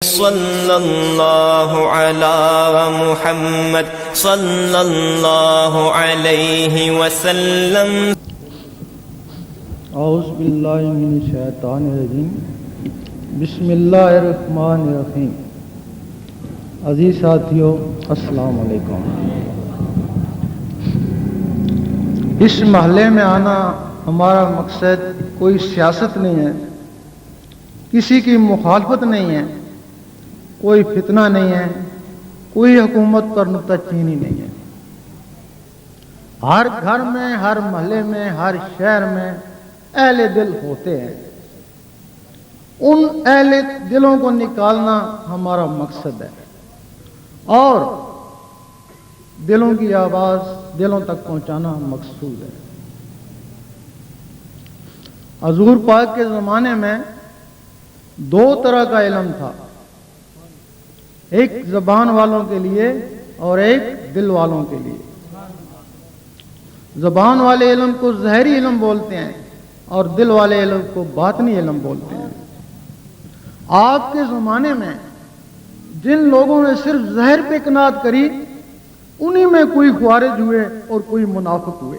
صلی اللہ علی محمد صلی اللہ علیہ وسلم۔ اعوذ باللہ من الشیطان الرجیم، بسم اللہ الرحمن الرحیم۔ عزیز ساتھیو، السلام علیکم۔ اس محلے میں آنا ہمارا مقصد کوئی سیاست نہیں ہے، کسی کی مخالفت نہیں ہے، کوئی فتنہ نہیں ہے، کوئی حکومت پر نکتہ چینی نہیں ہے۔ ہر گھر میں، ہر محلے میں، ہر شہر میں اہل دل ہوتے ہیں، ان اہل دلوں کو نکالنا ہمارا مقصد ہے اور دلوں کی آواز دلوں تک پہنچانا مقصود ہے۔ حضور پاک کے زمانے میں دو طرح کا علم تھا، ایک زبان والوں کے لیے اور ایک دل والوں کے لیے۔ زبان والے علم کو ظاہری علم بولتے ہیں اور دل والے علم کو باطنی علم بولتے ہیں۔ آپ کے زمانے میں جن لوگوں نے صرف ظاہر پہ قناعت کری، انہی میں کوئی خوارج ہوئے اور کوئی منافق ہوئے،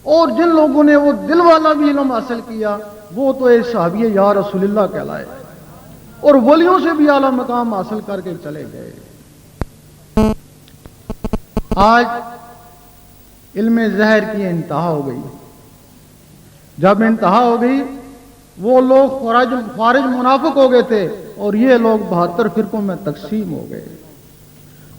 اور جن لوگوں نے وہ دل والا بھی علم حاصل کیا، وہ تو ایک صحابی یا رسول اللہ کہلائے اور ولیوں سے بھی اعلیٰ مقام حاصل کر کے چلے گئے۔ آج علم ظاہر کی انتہا ہو گئی۔ جب انتہا ہو گئی، وہ لوگ خارج منافق ہو گئے تھے اور یہ لوگ 72 فرقوں میں تقسیم ہو گئے۔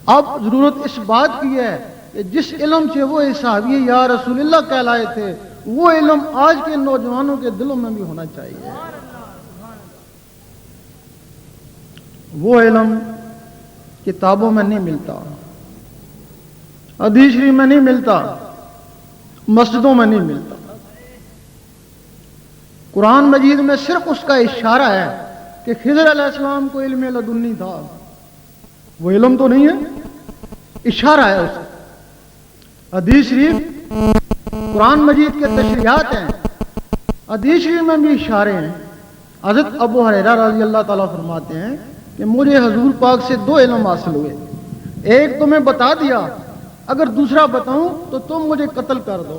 اب ضرورت اس بات کی ہے کہ جس علم سے وہ صحابی یا رسول اللہ کہلائے تھے، وہ علم آج کے نوجوانوں کے دلوں میں بھی ہونا چاہیے۔ وہ علم کتابوں میں نہیں ملتا، حدیث شریف میں نہیں ملتا، مسجدوں میں نہیں ملتا۔ قرآن مجید میں صرف اس کا اشارہ ہے کہ خضر علیہ السلام کو علم لدنی تھا، وہ علم تو نہیں ہے، اشارہ ہے اس کا۔ حدیث شریف قرآن مجید کے تشریحات ہیں، حدیث شریف میں بھی اشارے ہیں۔ حضرت ابو ہریرہ رضی اللہ تعالیٰ فرماتے ہیں کہ مجھے حضور پاک سے دو علم حاصل ہوئے، ایک تمہیں بتا دیا، اگر دوسرا بتاؤں تو تم مجھے قتل کر دو۔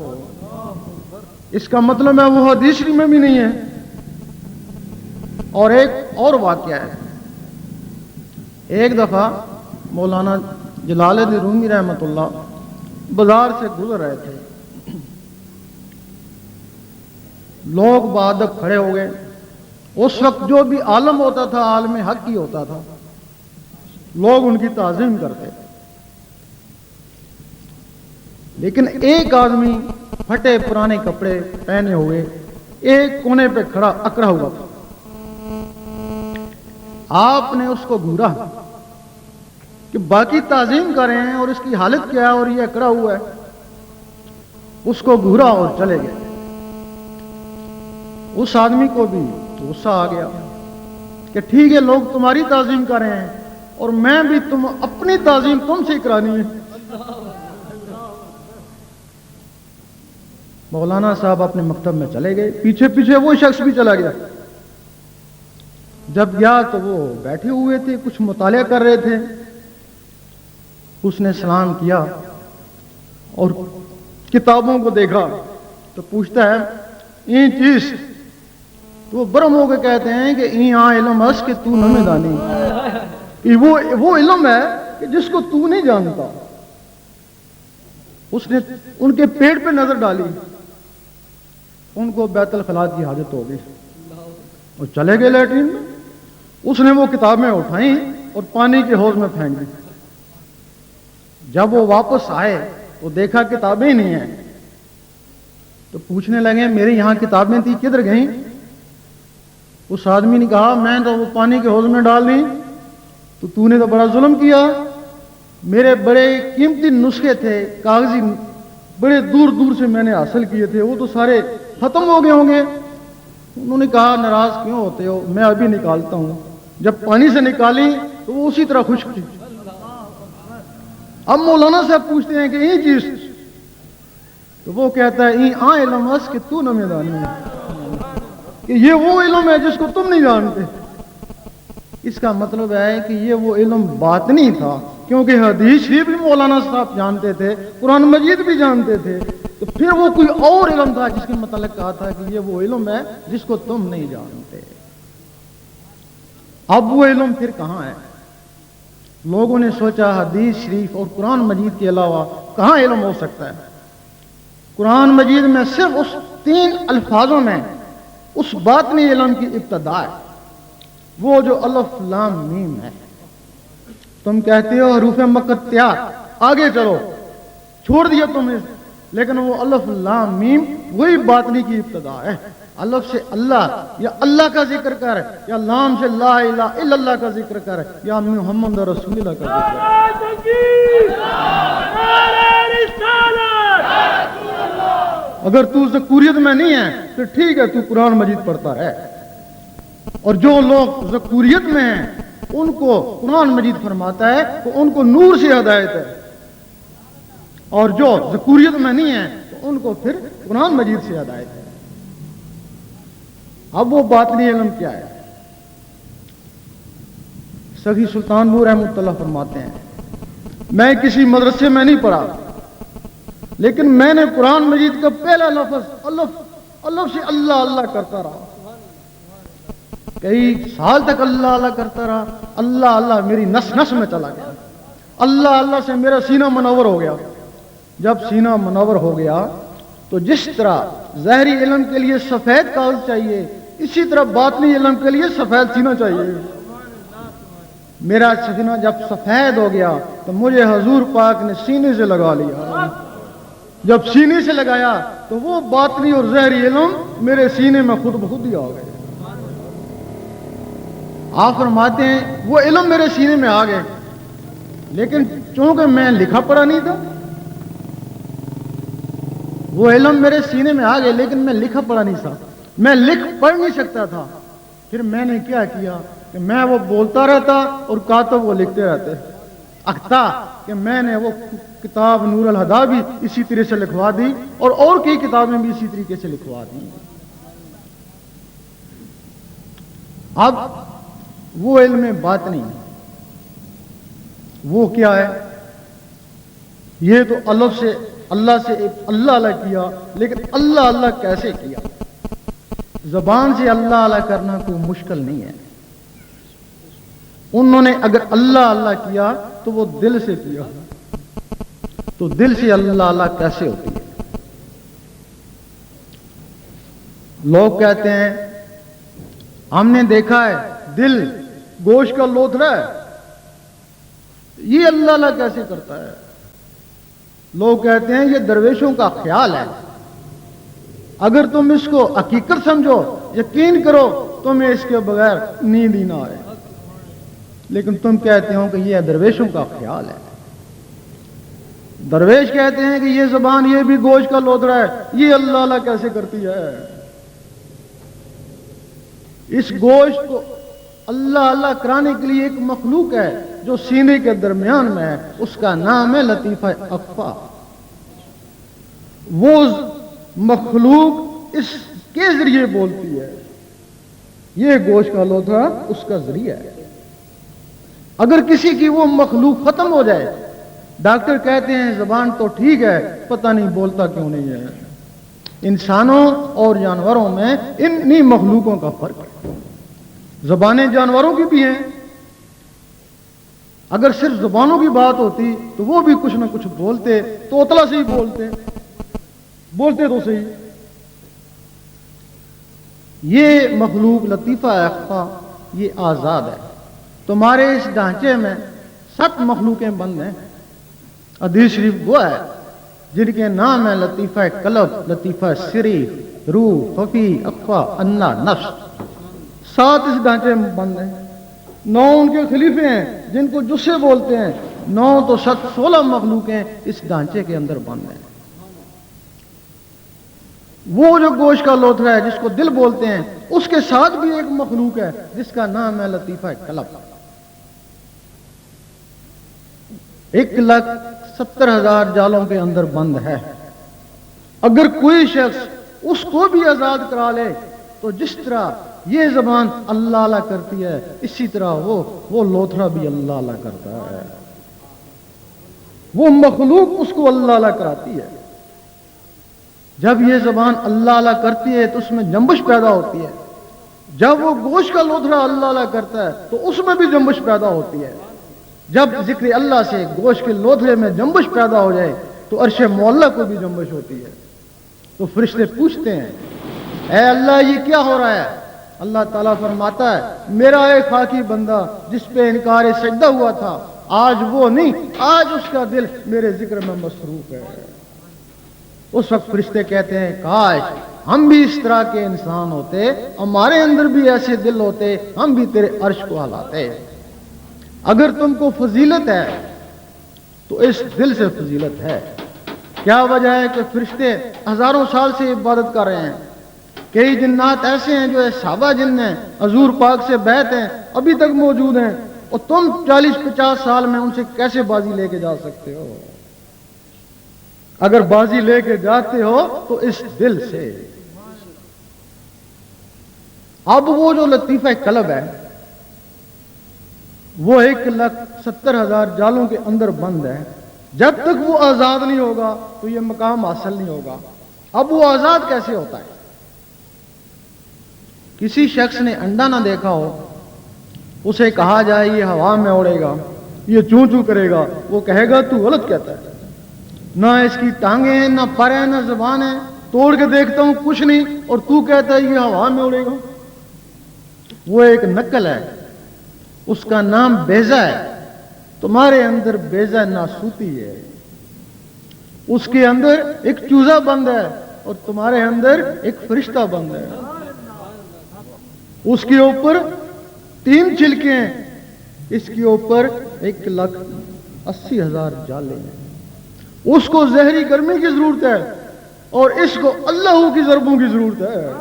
اس کا مطلب ہے وہ حدیث شریف میں بھی نہیں ہے۔ اور ایک اور واقعہ ہے، ایک دفعہ مولانا جلال الدین رومی رحمۃ اللہ بازار سے گزر رہے تھے، لوگ بادب کھڑے ہو گئے۔ اس وقت جو بھی عالم ہوتا تھا عالم حق ہی ہوتا تھا، لوگ ان کی تعظیم کرتے تھے، لیکن ایک آدمی پھٹے پرانے کپڑے پہنے ہوئے ایک کونے پہ کھڑا اکڑا ہوا تھا۔ آپ نے اس کو گھورا کہ باقی تعظیم کر رہے ہیں اور اس کی حالت کیا ہے اور یہ اکڑا ہوا ہے۔ اس کو گھورا اور چلے گئے۔ اس آدمی کو بھی غصہ آ گیا کہ ٹھیک ہے، لوگ تمہاری تعظیم کر رہے ہیں اور میں بھی اپنی تعظیم تم سے کرانی ہے۔ مولانا صاحب اپنے مکتب میں چلے گئے، پیچھے پیچھے وہ شخص بھی چلا گیا۔ جب گیا تو وہ بیٹھے ہوئے تھے، کچھ مطالعہ کر رہے تھے۔ اس نے سلام کیا اور کتابوں کو دیکھا تو پوچھتا ہے این چیز، تو وہ برم ہو کے کہتے ہیں کہ این آ علم اس کہ تو نہ دانی، وہ علم ہے کہ جس کو تو نہیں جانتا۔ اس نے ان کے پیٹ پہ نظر ڈالی، ان کو بیت الخلاء کی حاجت ہو گئی اور چلے گئے لیٹرین میں۔ اس نے وہ کتابیں اٹھائیں اور پانی کے حوض میں پھینک دی۔ جب وہ واپس آئے تو دیکھا کتابیں نہیں ہیں، تو پوچھنے لگے میرے یہاں کتابیں تھی کدھر گئیں؟ اس آدمی نے کہا میں تو وہ پانی کے حوض میں ڈال دی، تو نے تو بڑا ظلم کیا، میرے بڑے قیمتی نسخے تھے کاغذی، بڑے دور دور سے میں نے حاصل کیے تھے، وہ تو سارے ختم ہو گئے ہوں گے۔ انہوں نے کہا ناراض کیوں ہوتے ہو، میں ابھی نکالتا ہوں۔ جب پانی سے نکالی تو وہ اسی طرح خشک تھی۔ اب مولانا صاحب پوچھتے ہیں کہ یہ چیز، تو وہ کہتا ہے آ علم اس کہ تو نہ میدانی ہے، کہ یہ وہ علم ہے جس کو تم نہیں جانتے۔ اس کا مطلب ہے کہ یہ وہ علم باطنی تھا، کیونکہ حدیث شریف بھی مولانا صاحب جانتے تھے، قرآن مجید بھی جانتے تھے، تو پھر وہ کوئی اور علم تھا جس کے متعلق کہا تھا کہ یہ وہ علم ہے جس کو تم نہیں جانتے۔ اب وہ علم پھر کہاں ہے؟ لوگوں نے سوچا حدیث شریف اور قرآن مجید کے علاوہ کہاں علم ہو سکتا ہے؟ قرآن مجید میں صرف اس 3 الفاظوں میں اس باطنی علم کی ابتدا ہے، وہ جو الف لام میم ہے۔ تم کہتے ہو حروف مقطعات، آگے چلو، چھوڑ دیا تم نے، لیکن وہ الف لام میم وہی باطنی کی ابتدا ہے۔ الف سے اللہ یا اللہ کا ذکر کر، یا لام سے لا الہ الا اللہ کا ذکر کر، یا محمد رسول اللہ کا ذکر کر۔ اگر تو ذکوریت میں نہیں ہے تو ٹھیک ہے، تو قرآن مجید پڑھتا ہے، اور جو لوگ ذکوریت میں ہیں ان کو قرآن مجید فرماتا ہے تو ان کو نور سے ہدایت ہے، اور جو ذکوریت میں نہیں ہے تو ان کو پھر قرآن مجید سے ہدایت ہے۔ اب وہ باطنی علم کیا ہے؟ سخی سلطان نور رحمۃ اللہ فرماتے ہیں، میں کسی مدرسے میں نہیں پڑھا، لیکن میں نے قرآن مجید کا پہلا لفظ الف سے اللہ اللہ کرتا رہا، کئی سال تک اللہ اللہ کرتا رہا، اللہ اللہ میری نس نس میں چلا گیا، اللہ اللہ سے میرا سینہ منور ہو گیا۔ جب سینہ منور ہو گیا تو جس طرح ظاہری علم کے لیے سفید کاغذ چاہیے، اسی طرح باطنی علم کے لیے سفید سینہ چاہیے۔ میرا سینہ جب سفید ہو گیا تو مجھے حضور پاک نے سینے سے لگا لیا، جب سینے سے لگایا تو وہ باطنی اور ظاہری علم میرے سینے میں خود بخود ہی آ گئے۔ آپ فرماتے ہیں وہ علم میرے سینے میں آ گئے، لیکن چونکہ میں لکھا پڑھا نہیں تھا، وہ علم میرے سینے میں آ گئے لیکن میں لکھا پڑھا نہیں تھا، میں لکھ پڑھ نہیں سکتا تھا۔ پھر میں نے کیا کیا کہ میں وہ بولتا رہتا اور کاتب وہ لکھتے رہتے، اختا کہ میں نے وہ کتاب نور الہدا بھی اسی طرح سے لکھوا دی، اور کئی کتابیں بھی اسی طریقے سے لکھوا دی۔ اب وہ علم باطنی وہ کیا ہے؟ یہ تو الف سے اللہ اللہ کیا، لیکن اللہ اللہ کیسے کیا؟ زبان سے اللہ اللہ کرنا کوئی مشکل نہیں ہے، انہوں نے اگر اللہ اللہ کیا تو وہ دل سے کیا، تو دل سے اللہ اللہ کیسے ہوتی ہے؟ لوگ کہتے ہیں ہم نے دیکھا ہے دل گوشت کا لوتھڑا ہے، یہ اللہ اللہ کیسے کرتا ہے؟ لوگ کہتے ہیں یہ درویشوں کا خیال ہے، اگر تم اس کو حقیقت سمجھو، یقین کرو، تمہیں اس کے بغیر نیند ہی نہ آئے، لیکن تم کہتے ہو کہ یہ درویشوں کا خیال ہے۔ درویش کہتے ہیں کہ یہ زبان یہ بھی گوشت کا لوتھڑا ہے، یہ اللہ اللہ کیسے کرتی ہے؟ اس گوشت کو اللہ اللہ کرانے کے لیے ایک مخلوق ہے جو سینے کے درمیان میں ہے، اس کا نام ہے لطیفہ اخفا۔ وہ مخلوق اس کے ذریعے بولتی ہے، یہ گوشت کا لوتھڑا اس کا ذریعہ ہے۔ اگر کسی کی وہ مخلوق ختم ہو جائے، ڈاکٹر کہتے ہیں زبان تو ٹھیک ہے، پتہ نہیں بولتا کیوں نہیں ہے۔ انسانوں اور جانوروں میں انہی مخلوقوں کا فرق ہے، زبانیں جانوروں کی بھی ہیں، اگر صرف زبانوں کی بات ہوتی تو وہ بھی کچھ نہ کچھ بولتے، توتلا سے ہی بولتے تو صحیح۔ یہ مخلوق لطیفہ اخفا یہ آزاد ہے۔ تمہارے اس ڈھانچے میں 7 مخلوقیں بند ہیں، حدیث شریف وہ ہے جن کے نام ہے لطیفہ قلب، لطیفہ سری، روح، خفی، اخفا، انا، نفس۔ 7 اس ڈھانچے میں بند ہیں، 9 ان کے خلیفے ہیں جن کو جسے بولتے ہیں، 9 تو 16 مخلوقیں اس ڈھانچے کے اندر بند ہیں۔ وہ جو گوشت کا لوتھڑا ہے جس کو دل بولتے ہیں، اس کے ساتھ بھی ایک مخلوق ہے جس کا نام ہے لطیفہ قلب۔ 1,70,000 جالوں کے اندر بند ہے۔ اگر کوئی شخص اس کو بھی آزاد کرا لے تو جس طرح یہ زبان اللہ اللہ کرتی ہے، اسی طرح وہ لوتھڑا بھی اللہ اللہ کرتا ہے، وہ مخلوق اس کو اللہ اللہ کراتی ہے۔ جب یہ زبان اللہ اللہ کرتی ہے تو اس میں جنبش پیدا ہوتی ہے، جب وہ گوشت کا لوتھڑا اللہ اللہ کرتا ہے تو اس میں بھی جنبش پیدا ہوتی ہے۔ جب ذکر اللہ سے گوشت کے لوتھڑے میں جنبش پیدا ہو جائے تو عرش معلیٰ کو بھی جنبش ہوتی ہے۔ تو فرشتے پوچھتے ہیں اے اللہ یہ کیا ہو رہا ہے؟ اللہ تعالیٰ فرماتا ہے میرا ایک خاکی بندہ جس پہ انکار سجدہ ہوا تھا، آج وہ نہیں، آج اس کا دل میرے ذکر میں مصروف ہے۔ اس وقت فرشتے کہتے ہیں کاش ہم بھی اس طرح کے انسان ہوتے، ہمارے اندر بھی ایسے دل ہوتے، ہم بھی تیرے عرش کو ہلاتے۔ اگر تم کو فضیلت ہے تو اس دل سے فضیلت ہے۔ کیا وجہ ہے کہ فرشتے ہزاروں سال سے عبادت کر رہے ہیں؟ کئی جنات ایسے ہیں جو صحابہ جن ہیں، حضور پاک سے بیعت ہیں، ابھی تک موجود ہیں، اور تم 40-50 سال میں ان سے کیسے بازی لے کے جا سکتے ہو؟ اگر بازی لے کے جاتے ہو تو اس دل سے۔ اب وہ جو لطیفہ قلب ہے وہ 1,70,000 جالوں کے اندر بند ہے، جب تک وہ آزاد نہیں ہوگا تو یہ مقام حاصل نہیں ہوگا۔ اب وہ آزاد کیسے ہوتا ہے؟ کسی شخص نے انڈا نہ دیکھا ہو، اسے کہا جائے یہ ہوا میں اڑے گا، یہ چوں چوں کرے گا، وہ کہے گا تو غلط کہتا ہے، نہ اس کی ٹانگیں ہیں، نہ پر ہیں، نہ زبان ہے، توڑ کے دیکھتا ہوں کچھ نہیں، اور تو کہتا ہے یہ ہوا میں اڑے گا۔ وہ ایک نقل ہے، اس کا نام بیضہ ہے۔ تمہارے اندر بیضہ ناسوتی ہے، اس کے اندر ایک چوزا بند ہے، اور تمہارے اندر ایک فرشتہ بند ہے۔ اس کے اوپر 3 چھلکے ہیں، اس کے اوپر 1,80,000 جالے ہیں۔ اس کو زہری گرمی کی ضرورت ہے اور اس کو اللہ کی ضربوں کی ضرورت ہے۔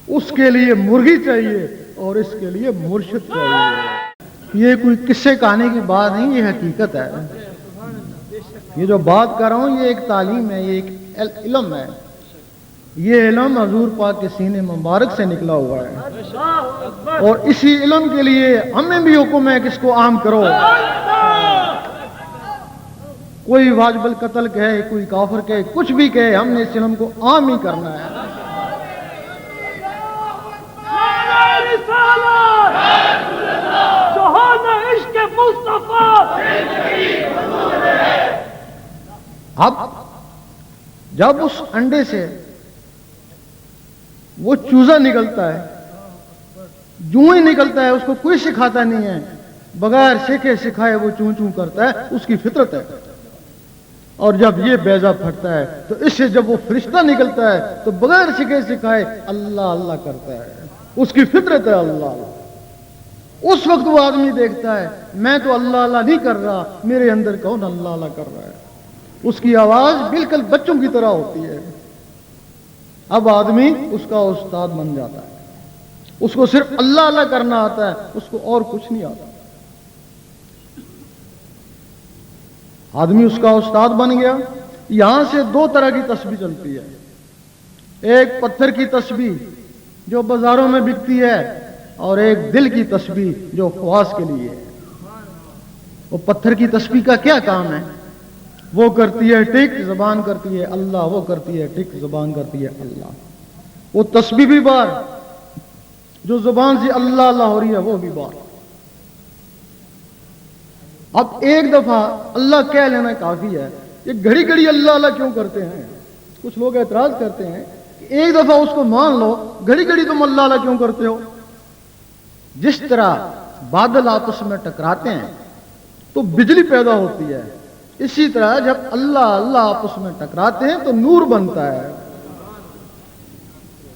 اس کے لیے مرغی چاہیے اور اس کے لیے مرشد چاہیے۔ یہ کوئی قصے کہانی کی بات نہیں، یہ حقیقت ہے۔ یہ جو بات کر رہا ہوں یہ ایک تعلیم ہے، یہ ایک علم ہے۔ یہ علم حضور پاک کے سینے مبارک سے نکلا ہوا ہے، اور اسی علم کے لیے ہمیں بھی حکم ہے کہ اس کو عام کرو۔ کوئی واجب القتل کہے، کوئی کافر کہے، کچھ بھی کہے، ہم نے اس علم کو عام ہی کرنا ہے۔ اب جب اس انڈے سے وہ چوزا نکلتا ہے، جو ہی نکلتا ہے اس کو کوئی سکھاتا نہیں ہے، بغیر سیکھے سکھائے وہ چوں چوں کرتا ہے، اس کی فطرت ہے۔ اور جب یہ بیضہ پھٹتا ہے تو اس سے جب وہ فرشتہ نکلتا ہے تو بغیر سیکھے سکھائے اللہ اللہ کرتا ہے، اس کی فطرت ہے اللہ اللہ۔ اس وقت وہ آدمی دیکھتا ہے میں تو اللہ اللہ نہیں کر رہا، میرے اندر کون اللہ اللہ کر رہا ہے۔ اس کی آواز بالکل بچوں کی طرح ہوتی ہے۔ اب آدمی اس کا استاد بن جاتا ہے، اس کو صرف اللہ اللہ کرنا آتا ہے، اس کو اور کچھ نہیں آتا۔ آدمی اس کا استاد بن گیا۔ یہاں سے 2 طرح کی تسبیح چلتی ہے، ایک پتھر کی تسبیح جو بازاروں میں بکتی ہے، اور ایک دل کی تسبیح جو خواص کے لیے ہے۔ وہ پتھر کی تسبیح کا کیا کام ہے؟ وہ کرتی ہے ٹک، زبان کرتی ہے اللہ، وہ کرتی ہے ٹک، زبان کرتی ہے اللہ۔ وہ تسبیح بھی بار، جو زبان سے اللہ اللہ ہو رہی ہے وہ بھی بار۔ اب ایک دفعہ اللہ کہہ لینا کافی ہے، یہ گھڑی گھڑی اللہ اللہ کیوں کرتے ہیں؟ کچھ لوگ اعتراض کرتے ہیں کہ ایک دفعہ اس کو مان لو، گھڑی گھڑی تم اللہ اللہ کیوں کرتے ہو؟ جس طرح بادل آپس میں ٹکراتے ہیں تو بجلی پیدا ہوتی ہے، اسی طرح جب اللہ اللہ آپس میں ٹکراتے ہیں تو نور بنتا ہے۔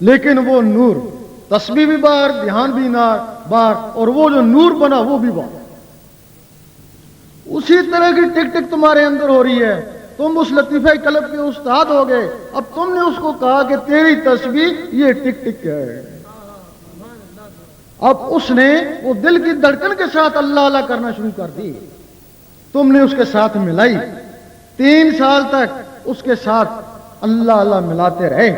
لیکن وہ نور تسبیح بھی بار، دھیان بھی بار، اور وہ جو نور بنا وہ بھی بار۔ اسی طرح کی ٹک ٹک تمہارے اندر ہو رہی ہے، تم اس لطیفہ قلب کے استاد ہو گئے۔ اب تم نے اس کو کہا کہ تیری تسبیح یہ ٹک ٹک ہے۔ اب اس نے وہ دل کی دھڑکن کے ساتھ اللہ اللہ کرنا شروع کر دی، تم نے اس کے ساتھ ملائی، 3 سال تک اس کے ساتھ اللہ اللہ ملاتے رہے،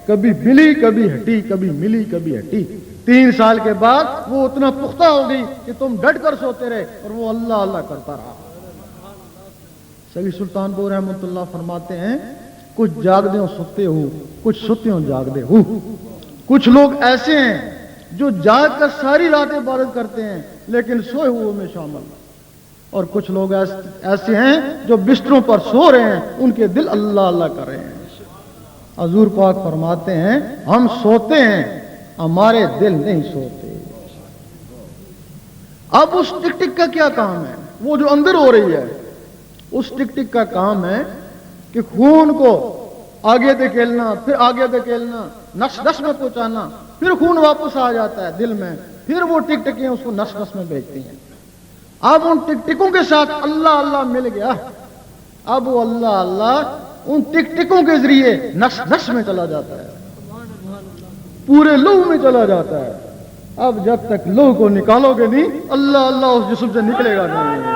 کبھی ملی کبھی ہٹی، کبھی ملی کبھی ہٹی۔ 3 سال کے بعد وہ اتنا پختہ ہو گئی کہ تم ڈٹ کر سوتے رہے اور وہ اللہ اللہ کرتا رہا۔ سید سلطان پور رحمۃ اللہ فرماتے ہیں کچھ جاگدے ہو ستے ہو، کچھ ستے ہو جاگدے ہو۔ کچھ لوگ ایسے ہیں جو جاگ کر ساری رات عبادت کرتے ہیں لیکن سوئے ہوئے میں شامل، اور کچھ لوگ ایسے ہیں جو بستروں پر سو رہے ہیں، ان کے دل اللہ اللہ کر رہے ہیں۔ حضور پاک فرماتے ہیں ہم سوتے ہیں، ہمارے دل نہیں سوتے۔ اب اس ٹک ٹک کا کیا کام ہے؟ وہ جو اندر ہو رہی ہے، اس ٹک ٹک کا کام ہے کہ خون کو آگے دھکیلنا، پھر آگے دھکیلنا، نس نس میں پہنچانا، پھر خون واپس آ جاتا ہے دل میں، پھر وہ ٹک ٹکیں اس کو نس نس میں بھیجتی ہیں۔ اب ان ٹک ٹکوں کے ساتھ اللہ اللہ مل گیا، اب وہ اللہ اللہ ان ٹک ٹکوں کے ذریعے نس نس میں چلا جاتا ہے، پورے لوح میں چلا جاتا ہے۔ اب جب تک لوح کو نکالو گے نہیں، اللہ اللہ اس جسم سے نکلے گا نہیں۔